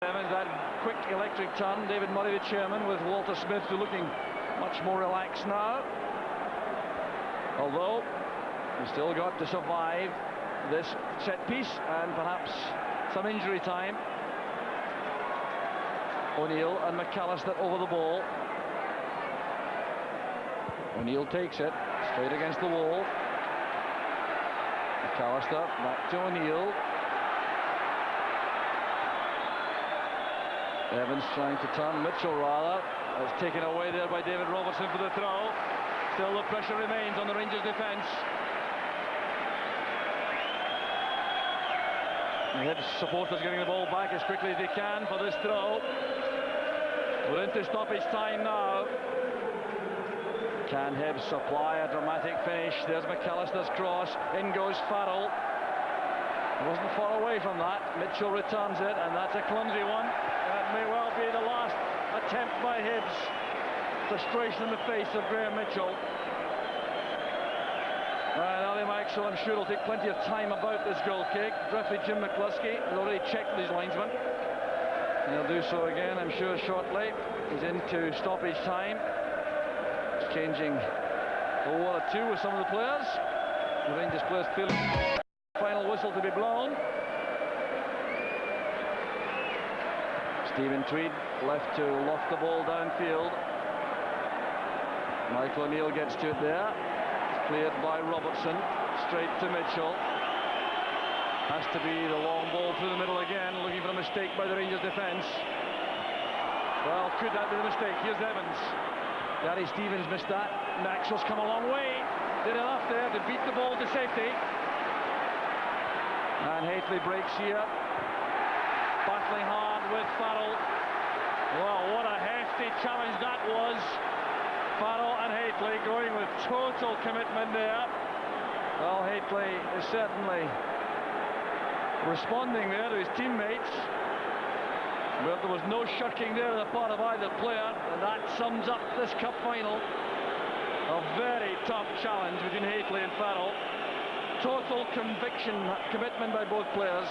Evans, that quick electric turn. David Murray, the chairman, with Walter Smith looking much more relaxed now. Although we've still got to survive this set piece and perhaps some injury time. O'Neill and McAllister over the ball. O'Neill takes it straight against the wall. McAllister back to O'Neill. Evans trying to turn, Mitchell rather. It's taken away there by David Robertson for the throw. Still the pressure remains on the Rangers defence. The Hibs supporters getting the ball back as quickly as they can for this throw. We're into stoppage time now. Can Hibs supply a dramatic finish? There's McAllister's cross. In goes Farrell. Wasn't far away from that. Mitchell returns it, and that's a clumsy one. That may well be the last attempt by Hibs. Frustration in the face of Graham Mitchell. And Ali Maxwell, I'm sure, will take plenty of time about this goal kick. Referee Jim McCluskey has already checked these linesmen. And he'll do so again, I'm sure, shortly. He's into stoppage time. He's changing a word or two with some of the players. The Rangers players feeling final whistle to be blown. Stephen Tweed left to loft the ball downfield. Michael O'Neill gets to it there. It's cleared by Robertson. Straight to Mitchell. Has to be the long ball through the middle again, looking for a mistake by the Rangers defence. Well, could that be the mistake? Here's Evans. Gary Stevens missed that. Maxwell's come a long way. Did enough there to beat the ball to safety. And Hateley breaks here. Battling hard with Farrell. Well, what a hefty challenge that was. Farrell and Hateley going with total commitment there. Well, Hateley is certainly responding there to his teammates. But there was no shirking there on the part of either player. And that sums up this cup final. A very tough challenge between Hateley and Farrell. Total conviction, commitment by both players.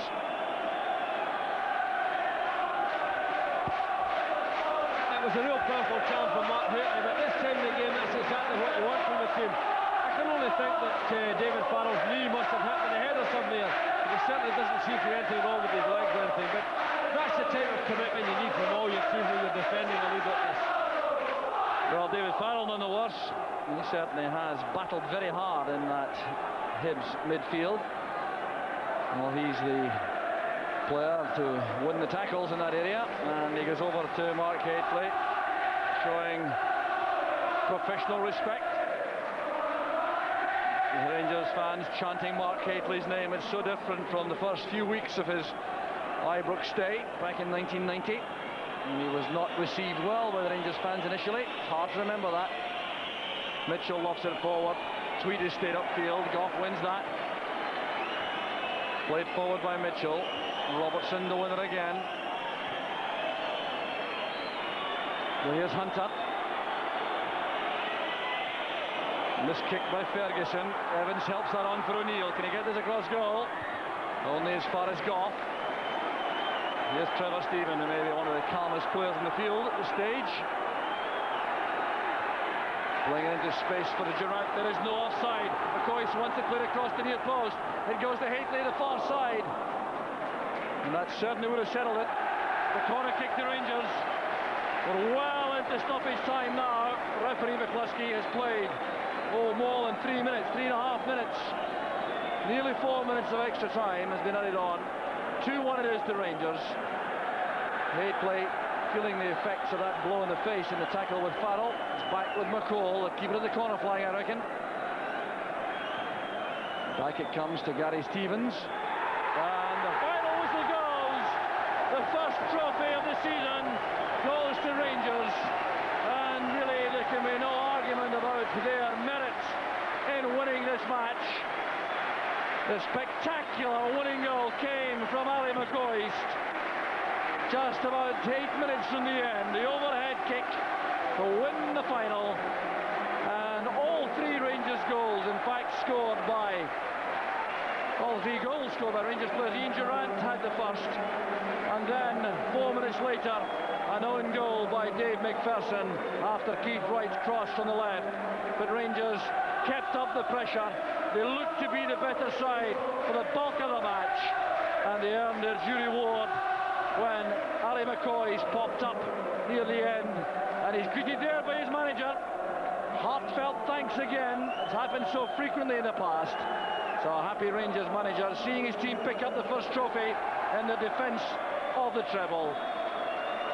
It was a real powerful challenge from Mark Hateley, but this time in the game, that's exactly what you want from the team. I can only think that David Farrell's knee must have hit in the head or something there. He certainly doesn't seem to be anything wrong with his legs or anything, but that's the type of commitment you need from all your team when you're defending a lead like this. Well, David Farrell none the worse. He certainly has battled very hard in that Hibs midfield. Well, he's the player to win the tackles in that area, and he goes over to Mark Hateley, showing professional respect. The Rangers fans chanting Mark Hateley's name. It's so different from the first few weeks of his Ibrox stay back in 1990. And he was not received well by the Rangers fans initially. It's hard to remember that. Mitchell lofts it forward. Tweed has stayed upfield. Goff wins that. Played forward by Mitchell. Robertson the winner again. Well, here's Hunter. Missed kick by Ferguson. Evans helps that on for O'Neill. Can he get this across goal? Only as far as Goff. Here's Trevor Stephen, who may be one of the calmest players in the field at this stage. Playing it into space for the Durant. There is no offside. McCoy wants it played across the near post. It goes to Hateley, the far side. And that certainly would have settled it. The corner kick to Rangers. We're well into stoppage time now. Referee McCluskey has played, more than 3 minutes, 3.5 minutes. Nearly 4 minutes of extra time has been added on. 2-1 it is to Rangers. Hateley feeling the effects of that blow in the face in the tackle with Farrell. It's back with McCall, the keeper of the corner flag, I reckon. Back it comes to Gary Stevens. And the final whistle goes. The first trophy of the season goes to Rangers. And really there can be no argument about their merit in winning this match. The spectacular winning goal came from Ali McCoist. Just about 8 minutes from the end, the overhead kick to win the final. And all three Rangers goals, in fact, scored by All 3 goals scored by Rangers players. Ian Durrant had the first, and then 4 minutes later, an own goal by Dave McPherson after Keith Wright's cross on the left. But Rangers kept up the pressure. They looked to be the better side for the bulk of the match, and they earned their due reward when Ali McCoy's popped up near the end, and he's greeted there by his manager. Heartfelt thanks again. It's happened so frequently in the past. So a happy Rangers manager seeing his team pick up the first trophy in the defence of the treble.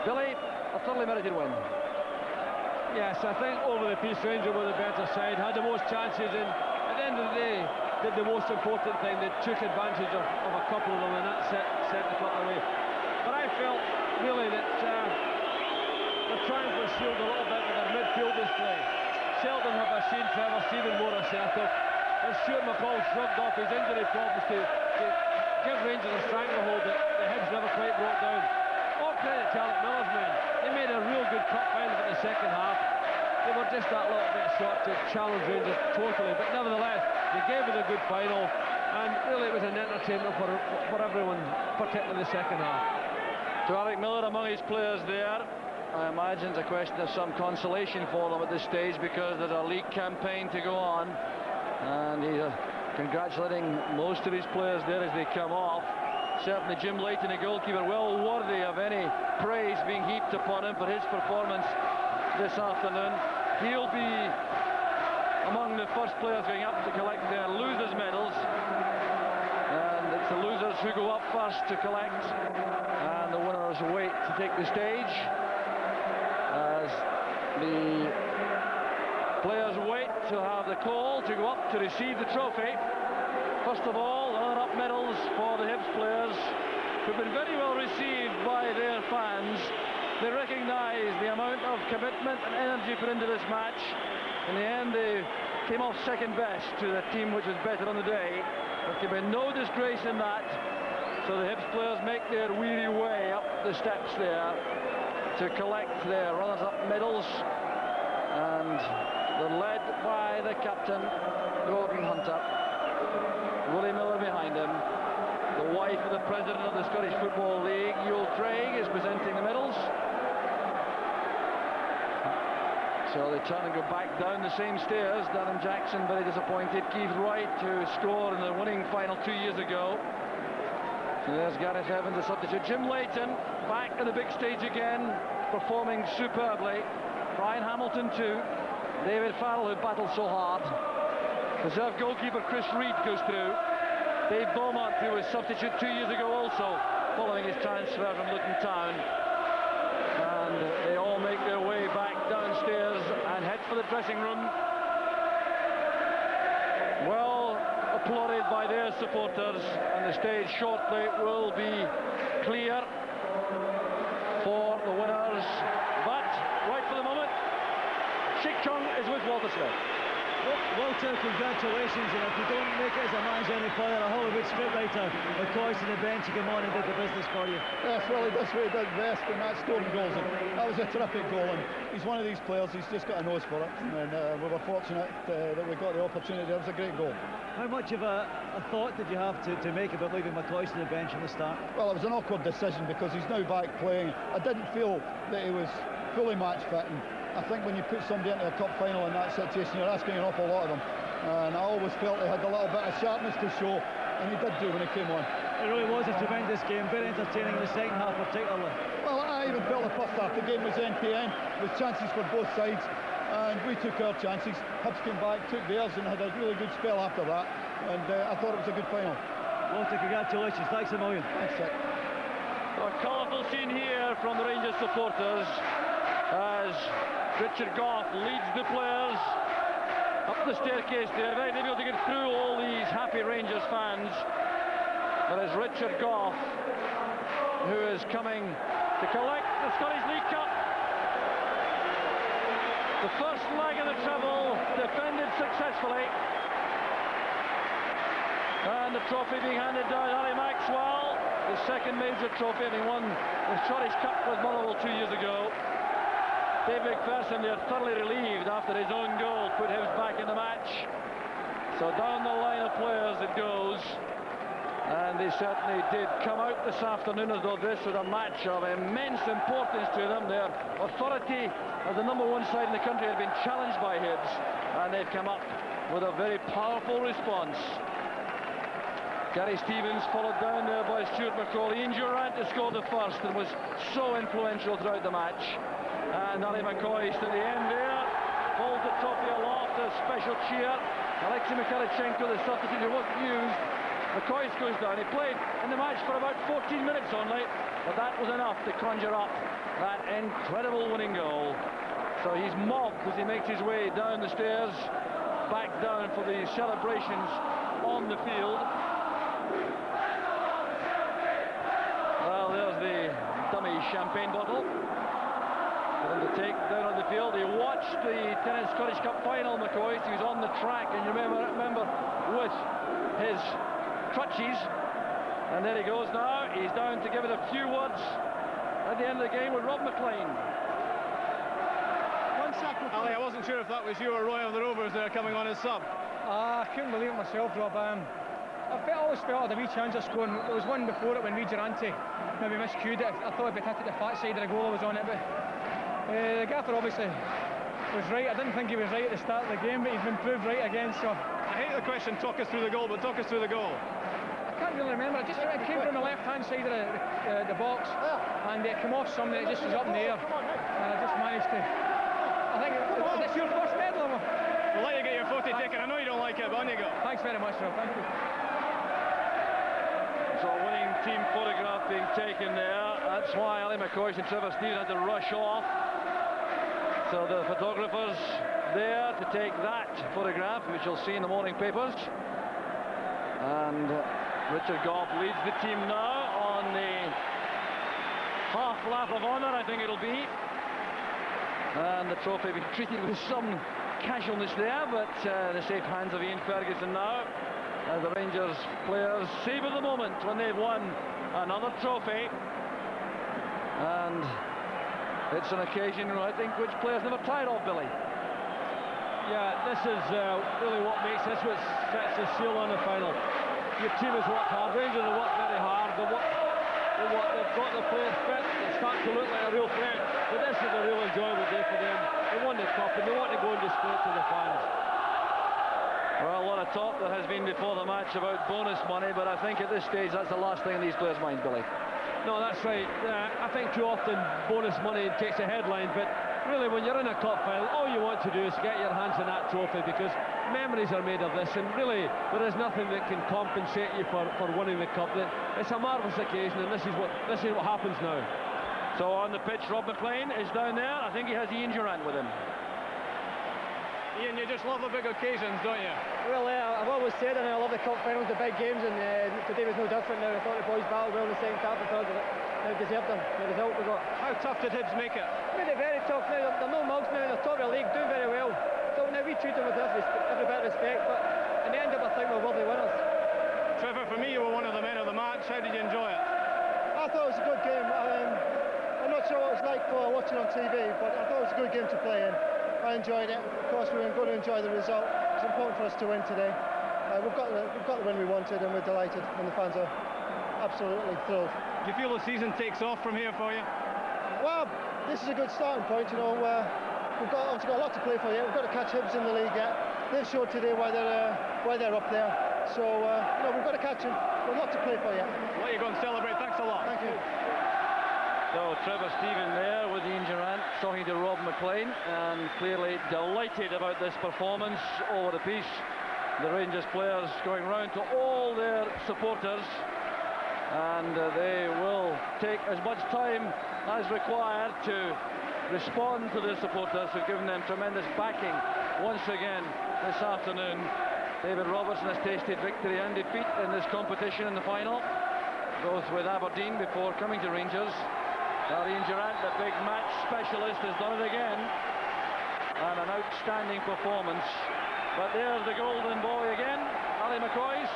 Billy, a thoroughly merited win. Yes, I think over the piece Rangers were the better side, had the most chances, and at the end of the day did the most important thing. They took advantage of a couple of them, and that set the cup away. But I felt really that the triumph was sealed a little bit with their midfield display. Seldom have I seen Trevor Steven more assertive. And Stuart McCall shrugged off his injury problems to give Rangers a stranglehold that the Hibs never quite brought down. All credit to Alec Miller's men. They made a real good cup final in the second half. They were just that little bit short to challenge Rangers totally, but nevertheless, they gave it a good final, and really it was an entertainment for everyone, particularly the second half. To Alec Miller among his players there, I imagine it's a question of some consolation for them at this stage, because there's a league campaign to go on, and he's congratulating most of his players there as they come off. Certainly Jim Leighton, a goalkeeper, well worthy of any praise being heaped upon him for his performance this afternoon. He'll be among the first players going up to collect their losers' medals, and it's the losers who go up first to collect, and the winners wait to take the stage as the players wait to have the call to go up to receive the trophy. First of all, runner-up medals for the Hibs players, who've been very well received by their fans. They recognise the amount of commitment and energy put into this match. In the end, they came off second best to the team which was better on the day. There can be no disgrace in that. So the Hibs players make their weary way up the steps there to collect their runners-up medals, and they're led by the captain, Gordon Hunter. Willie Miller behind him. The wife of the president of the Scottish Football League, Yule Craig, is presenting the medals. So they turn and go back down the same stairs. Darren Jackson very disappointed. Keith Wright, who scored in the winning final 2 years ago. So there's Gareth Evans, a substitute. Jim Leighton back on the big stage again, performing superbly. Brian Hamilton too. David Farrell, who battled so hard. Reserve goalkeeper Chris Reid goes through. Dave Beaumont, who was substitute 2 years ago also, following his transfer from Luton Town. And they all make their way back downstairs and head for the dressing room. Well applauded by their supporters, and the stage shortly will be clear for the winners. But right for the moment, Sheik Chung is with Walter Smith. Walter, congratulations, and if you don't make it as a manager any player, a Hollywood scriptwriter, McCoy's on the bench, he came on and did the business for you. Yes, well, he does what he does best, and that's scoring goals. And that was a terrific goal, and he's one of these players, he's just got a nose for it, and we were fortunate that we got the opportunity. It was a great goal. How much of a thought did you have to make about leaving McCoy on the bench from the start? Well, it was an awkward decision because he's now back playing. I didn't feel that he was fully match fit, and I think when you put somebody into a cup final in that situation, you're asking an awful lot of them. And I always felt he had a little bit of sharpness to show, and he did do when he came on. It really was a tremendous game, very entertaining in the second half particularly. Well, I even felt the first half, the game was end-to-end, with chances for both sides, and we took our chances. Hibs came back, took theirs, and had a really good spell after that, and I thought it was a good final. Walter, congratulations, thanks a million. Thanks, Rick. A colourful scene here from the Rangers supporters as Richard Gough leads the players up the staircase there. Very difficult to get through all these happy Rangers fans. But it's Richard Gough who is coming to collect the Scottish League Cup. The first leg of the treble defended successfully. And the trophy being handed down. Ali Maxwell, the second major trophy, having won the Scottish Cup with Motherwell 2 years ago. Dave McPherson there thoroughly relieved after his own goal put Hibs back in the match. So down the line of players it goes. And they certainly did come out this afternoon as though this was a match of immense importance to them. Their authority as the #1 side in the country had been challenged by Hibs, and they've come up with a very powerful response. Gary Stevens followed down there by Stuart McCall. Ian Durrant has scored the first and was so influential throughout the match. And Ali McCoist at the end there holds the trophy aloft, a special cheer. Alexei Mikhailchenko, the substitute who wasn't used. McCoist goes down. He played in the match for about 14 minutes only, but that was enough to conjure up that incredible winning goal. So he's mobbed as he makes his way down the stairs, back down for the celebrations on the field. Well, there's the dummy champagne bottle for him to take down on the field. He watched the Tennis Scottish Cup final, McCoist. He was on the track, and you remember with his crutches, and there he goes now. He's down to give it a few words at the end of the game with Rob McLean. Ali, I wasn't sure if that was you or Roy of the Rovers there coming on as sub. I couldn't believe it myself, Rob. I always felt I had a wee chance of scoring. There was one before it when Durante maybe miscued it. I thought he'd hit it the flat side of the goal I was on it, but the gaffer obviously was right. I didn't think he was right at the start of the game, but he's been proved right again. So I hate the question, talk us through the goal, but talk us through the goal. I can't really remember. It came from the left-hand side of the box, and it came off something. It just was up in the air, and I just managed to. I think it's your first medal. We'll let you get your photo taken. I know you don't like it, but on you go. Thanks very much, Rob. Thank you. So a winning team photograph being taken there. That's why Ali McCoist and Trevor Stevens had to rush off. So the photographers there to take that photograph, which you'll see in the morning papers. And Richard Goff leads the team now on the half lap of honour, I think it'll be. And the trophy being treated with some casualness there, but in the safe hands of Ian Ferguson now, as the Rangers players savour the moment when they've won another trophy. And it's an occasion, I think, which players never tired of, Billy. Yeah, this is really what makes this, what sets the seal on the final. Your team has worked hard. Rangers have worked very hard. They've got the players fit. They start to look like a real threat. But this is a real enjoyable day for them. They won the cup and they want to go and display it to the fans. Well, a lot of talk there has been before the match about bonus money, but I think at this stage that's the last thing in these players' minds, Billy. No, that's right. I think too often bonus money takes a headline, but really when you're in a cup final, all you want to do is get your hands on that trophy, because memories are made of this, and really there is nothing that can compensate you for winning the cup. It's a marvellous occasion, and this is what happens now. So on the pitch, Rob McLean is down there. I think he has Ian Durrant with him. Ian, you just love the big occasions, don't you? Well, I've always said, and I love the cup finals, the big games, and today was no different. Now I thought the boys battled well in the second half because of it. They deserved them. The result we got. How tough did Hibs make it? Made it very tough. Now they're no mugs now. They're top of the league, doing very well. So now we treat them with every bit of respect. But in the end of it, I think we're worthy winners. Trevor, for me, you were one of the men of the match. How did you enjoy it? I thought it was a good game. I'm not sure what it was like for watching on TV, but I thought it was a good game to play in. I enjoyed it. Of course, we were going to enjoy the result. It's important for us to win today. We've got the win we wanted, and we're delighted, and the fans are absolutely thrilled. Do you feel the season takes off from here for you? Well, this is a good starting point. You know, we've obviously got a lot to play for yet. We've got to catch Hibs in the league yet. They've showed today why they're up there. So you know, we've got to catch them. We've got a lot to play for yet. Let you go and celebrate. Thanks a lot. Thank you. So Trevor Stephen there with Ian Durrant talking to Rob McLean, and clearly delighted about this performance over the piece. The Rangers players going round to all their supporters, and they will take as much time as required to respond to the supporters who've given them tremendous backing once again this afternoon. David Robertson has tasted victory and defeat in this competition in the final, both with Aberdeen before coming to Rangers. Ian Durrant, the big match specialist, has done it again, and an outstanding performance. But there's the golden boy again, Ali McCoist.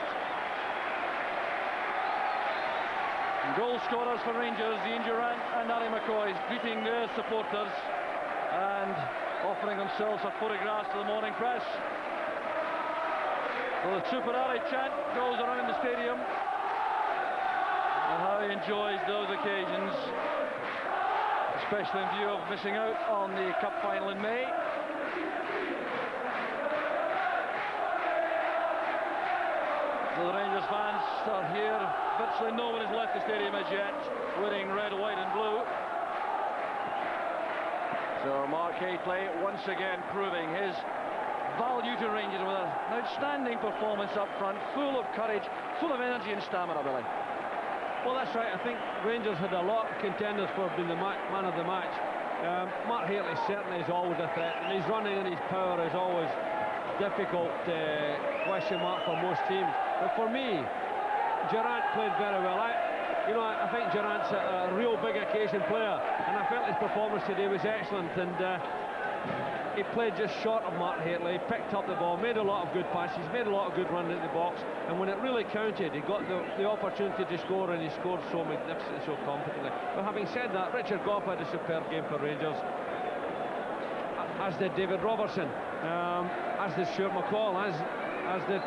Goal scorers for Rangers, Ian Durrant and Ali McCoist, greeting their supporters and offering themselves for photographs to the morning press. So the Super Ali chant goes around the stadium. and how he enjoys those occasions, especially in view of missing out on the cup final in May. So the Rangers fans are here. Virtually no one has left the stadium as yet, wearing red, white and blue. So Mark Hateley once again proving his value to Rangers with an outstanding performance up front, full of courage, full of energy and stamina, Billy. Well, that's right. I think Rangers had a lot of contenders for being the man of the match. Mark Hateley certainly is always a threat, and his running and his power is always difficult question mark for most teams. But for me, Durant played very well. I think Durant's a real big occasion player, and I felt his performance today was excellent, and he played just short of Mark Hateley. He picked up the ball, made a lot of good passes, made a lot of good runs into the box, and when it really counted, he got the opportunity to score, and he scored so magnificently, so competently. But having said that, Richard Gough had a superb game for Rangers, as did David Robertson, as did Stuart McCall, as did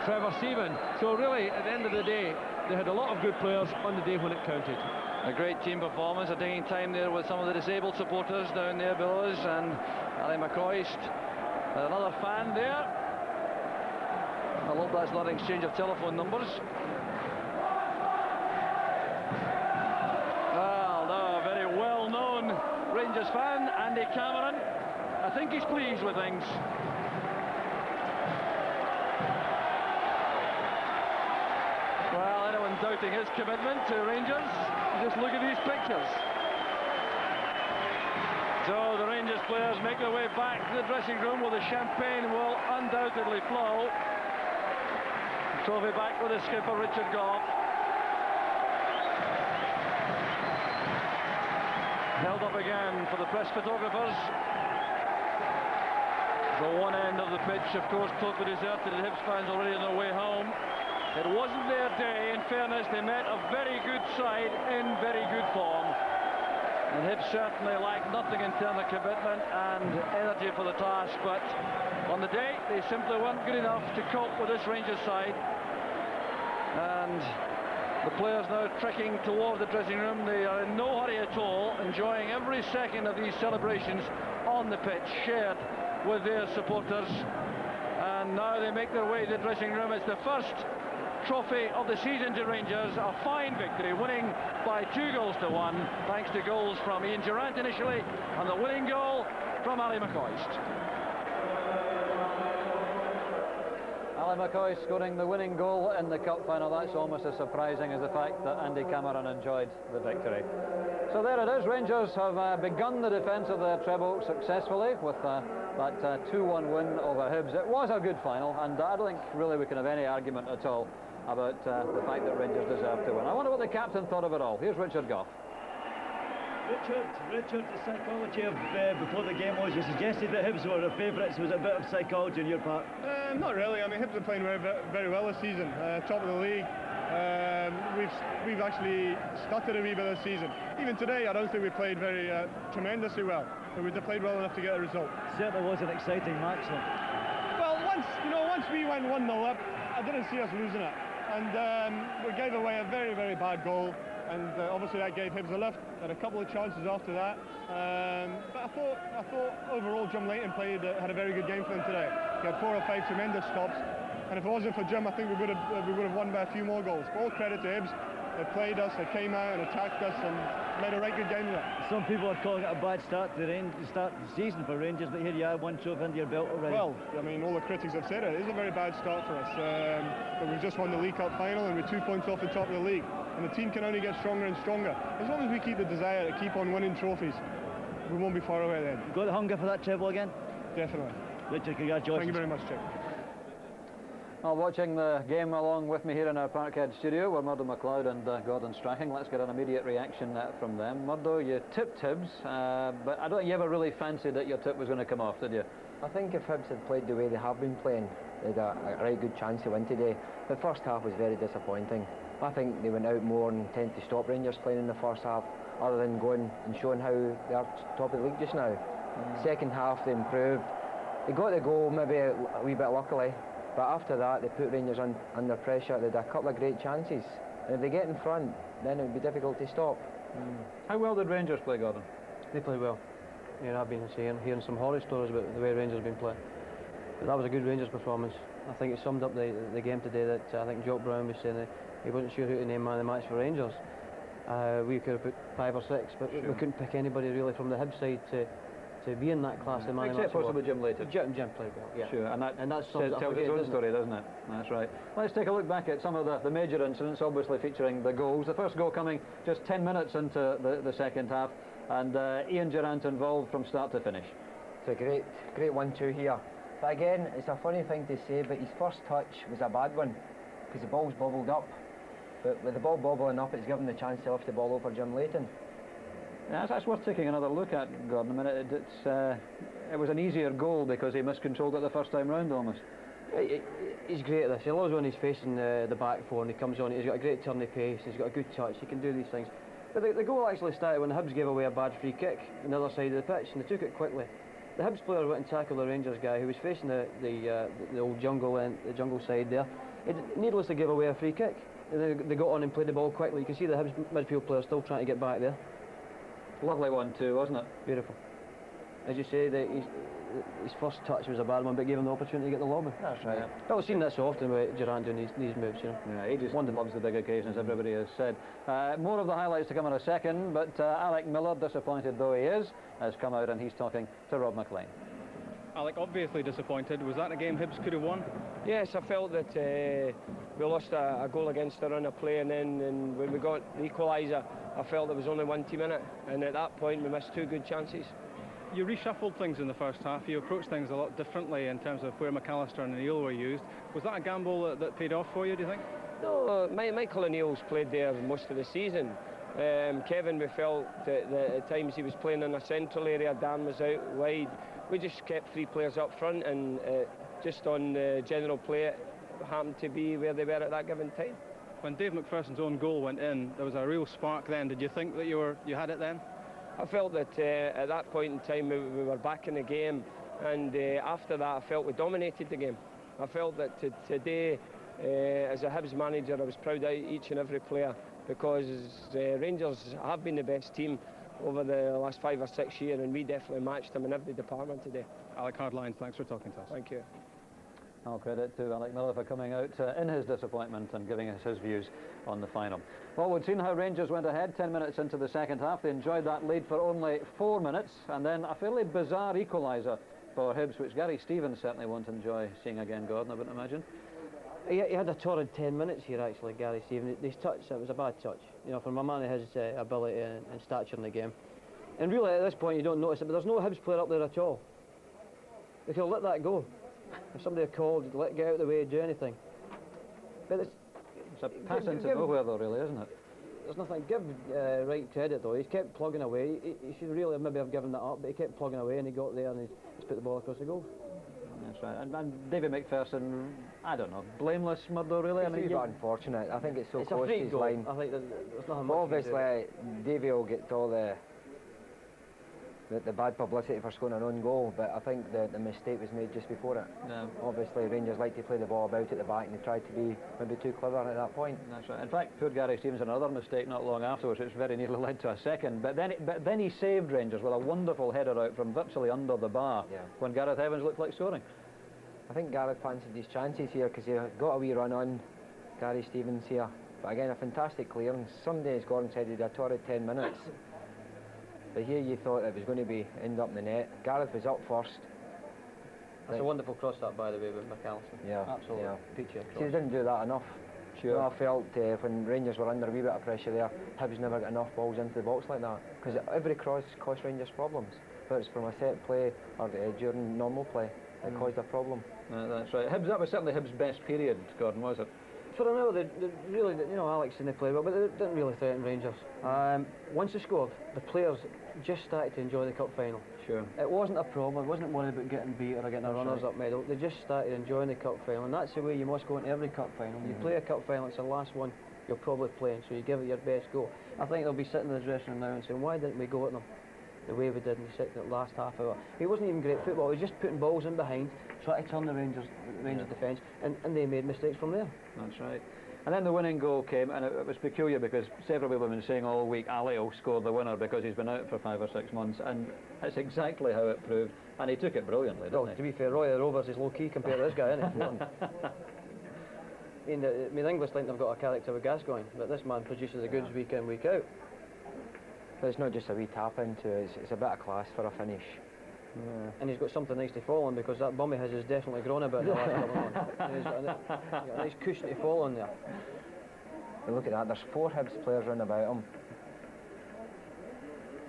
Trevor Stephen. So really, at the end of the day, they had a lot of good players on the day when it counted. A great team performance, a digging time there with some of the disabled supporters down there below us, and Ali McCoist, another fan there. I hope that's not an exchange of telephone numbers. Well, no, a very well-known Rangers fan, Andy Cameron. I think he's pleased with things. Well, anyone doubting his commitment to Rangers, just look at these pictures. So the Rangers players make their way back to the dressing room where the champagne will undoubtedly flow. Trophy back with the skipper, Richard Gough. Held up again for the press photographers. The one end of the pitch, of course, totally deserted. The Hibs fans already on their way home. It wasn't their day. In fairness, they met a very good side in very good form. And Hibs certainly lacked nothing in terms of commitment and energy for the task, but on the day they simply weren't good enough to cope with this Rangers side. And the players now trekking towards the dressing room. They are in no hurry at all, enjoying every second of these celebrations on the pitch, shared with their supporters. And now they make their way to the dressing room. It's the first trophy of the season to Rangers, a fine victory, winning by 2-1, thanks to goals from Ian Durant initially, and the winning goal from Ali McCoist. Ali McCoist scoring the winning goal in the cup final. That's almost as surprising as the fact that Andy Cameron enjoyed the victory. So there it is. Rangers have begun the defence of their treble successfully with that 2-1 win over Hibs. It was a good final, and I don't think really we can have any argument at all about the fact that Rangers deserved to win. I wonder what the captain thought of it all. Here's Richard Gough. Richard, the psychology of before the game was, you suggested that Hibs were the favourites. Was it a bit of psychology on your part? Not really. I mean, Hibs are playing very well this season. Top of the league. We've actually stuttered a wee bit this season. Even today, I don't think we played tremendously well, but we played well enough to get a result. Certainly was an exciting match, though. Well, once we went 1-0 up, I didn't see us losing it, and we gave away a very, very bad goal, and obviously that gave Hibs a lift. Had a couple of chances after that, but I thought overall Jim Leighton had a very good game for them today. He had 4 or 5 tremendous stops. And if it wasn't for Jim, I think we would have won by a few more goals. But all credit to Hibs. They played us, they came out and attacked us and made a right good game of it. Some people are calling it a bad start to the season for Rangers, but here you are, 1 trophy under your belt already. Well, I mean, all the critics have said it. It is a very bad start for us. But we've just won the League Cup final and we're 2 points off the top of the league. And the team can only get stronger and stronger. As long as we keep the desire to keep on winning trophies, we won't be far away then. Got the hunger for that treble again? Definitely. Richard, congratulations. Thank you very much, Chick. Well, watching the game along with me here in our Parkhead studio were Murdo MacLeod and Gordon Strachan. Let's get an immediate reaction from them. Murdo, you tipped Hibs, but I don't think you ever really fancied that your tip was going to come off, did you? I think if Hibs had played the way they have been playing, they had a right good chance to win today. The first half was very disappointing. I think they went out more and tend to stop Rangers playing in the first half, other than going and showing how they are top of the league just now. Second half they improved. They got the goal maybe a wee bit luckily, but after that they put Rangers under pressure. They had a couple of great chances And if they get in front, then it would be difficult to stop. How well did Rangers play, Gordon? They played well. Yeah, I've been hearing some horror stories about the way Rangers have been playing. But that was a good Rangers performance. I think it summed up the game today that I think Jock Brown was saying that he wasn't sure who to name man of the match for Rangers. We could have put 5 or 6, but we couldn't pick anybody really from the Hibs side to be in that class of man of the match. Except possibly Jim Leighton. Jim played well, yeah. Sure, and that tells its own story, doesn't it? That's right. Let's take a look back at some of the major incidents, obviously featuring the goals. The first goal coming just 10 minutes into the second half, and Ian Durrant involved from start to finish. It's a great 1-2 here. But again, it's a funny thing to say, but his first touch was a bad one, because the ball's bobbled up. But with the ball bobbling up, it's given the chance to lift the ball over Jim Leighton. Yeah, that's worth taking another look at, Gordon. I mean, it was an easier goal because he miscontrolled it the first time round almost. He's great at this. He loves when he's facing the back four and he comes on. He's got a great turn of pace, he's got a good touch, he can do these things. But the goal actually started when the Hibs gave away a bad free kick on the other side of the pitch, and they took it quickly. The Hibs player went and tackled the Rangers guy who was facing the old jungle and the jungle side there. It needlessly gave away a free kick. And they got on and played the ball quickly. You can see the Hibs midfield player still trying to get back there. Lovely one too, wasn't it? Beautiful. As you say, his first touch was a bad one, but gave him the opportunity to get the lob in. That's right. But we've seen that so often with Durrant doing these moves, you know. Yeah, he just loves the big occasions, everybody has said. More of the highlights to come in a second, but Alec Miller, disappointed though he is, has come out and he's talking to Rob McLean. Alec, obviously disappointed. Was that a game Hibs could have won? Yes, I felt that we lost a goal against the run of play, and then when we got the equaliser, I felt there was only one team in it, and at that point we missed 2 good chances. You reshuffled things in the first half. You approached things a lot differently in terms of where McAllister and O'Neill were used. Was that a gamble that paid off for you, do you think? No, Michael O'Neill's played there most of the season. Kevin, we felt that at times he was playing in a central area, Dan was out wide. We just kept 3 players up front, and just on general play it happened to be where they were at that given time. When Dave McPherson's own goal went in, there was a real spark then. Did you think that you had it then? I felt that at that point in time we were back in the game, and after that I felt we dominated the game. I felt that today, as a Hibs manager, I was proud of each and every player, because Rangers have been the best team over the last 5 or 6 years, and we definitely matched them in every department today. Alec Hardlines, thanks for talking to us. Thank you. All credit to Alec Miller for coming out in his disappointment and giving us his views on the final. Well, we've seen how Rangers went ahead 10 minutes into the second half. They enjoyed that lead for only 4 minutes, and then a fairly bizarre equaliser for Hibs, which Gary Stevens certainly won't enjoy seeing again, Gordon, I wouldn't imagine. He had a torrid 10 minutes here, actually, Gary Stevens. His touch, it was a bad touch. You know, from a man of his ability and stature in the game. And really, at this point, you don't notice it, but there's no Hibs player up there at all. They could have let that go. If somebody had called, get out of the way, do anything. But it's a pass into nowhere, though, really, isn't it? There's nothing. Give Wright credit, though. He's kept plugging away. He should really maybe have given that up, but he kept plugging away, and he got there and he's put the ball across the goal. That's right. And David McPherson, I don't know, blameless murder, really. I mean, it's unfortunate. I think it's so close to his line. I think there's nothing much. Obviously, Davey will get all the bad publicity for scoring an own goal, but I think the mistake was made just before it. Yeah. Obviously, Rangers like to play the ball about at the back, and they tried to be maybe too clever at that point. That's right. In fact, poor Gary Stevens had another mistake not long afterwards, which very nearly led to a second. But then he saved Rangers with a wonderful header out from virtually under the bar when Gareth Evans looked like scoring. I think Gareth fancied his chances here because he got a wee run on Gary Stevens here. But again, a fantastic clearance. Some days Gordon said he had a torrid 10 minutes. But here you thought it was going to end up in the net. Gareth was up first. That's a wonderful cross that, by the way, with McAllister. Yeah, absolutely. Yeah. Peachy cross. See, they didn't do that enough. Sure. I felt when Rangers were under a wee bit of pressure there, Hibs never got enough balls into the box like that. Because every cross cost Rangers problems. Whether it's from a set play or during normal play, it caused a problem. That's right. Hibs, that was certainly Hibs' best period, Gordon, was it? For a minute, they really, you know, Alex and they played well, but they didn't really threaten Rangers. Once they scored, the players just started to enjoy the cup final. Sure. It wasn't a problem. It wasn't worried about getting beat or getting a runners-up medal. They just started enjoying the cup final, and that's the way you must go into every cup final. You play a cup final, it's the last one you're probably playing, so you give it your best go. I think they'll be sitting in the dressing room now and saying, why didn't we go at them the way we did in the last half hour? It wasn't even great football. It was just putting balls in behind, trying to turn the Rangers defence, and they made mistakes from there. That's right. And then the winning goal came, and it was peculiar because several people have been saying all week Ali will score the winner because he's been out for 5 or 6 months, and that's exactly how it proved, and he took it brilliantly, didn't he? To be fair, Roy the Rovers is low-key compared to this guy, isn't he? I mean, English think they've got a character with Gascoigne, but this man produces the goods week in, week out. But it's not just a wee tap into it, it's a bit of class for a finish. Yeah. And he's got something nice to fall on, because that bum of his has definitely grown a bit in the last couple of months. He's got a nice cushion to fall on there. And look at that, there's 4 Hibs players round about him.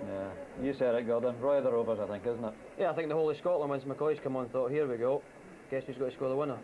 Yeah, you said it, Gordon. Roy the Rovers, I think, isn't it? Yeah, I think the whole of Scotland, once McCoy's come on, thought, here we go. Guess who's got to score the winner?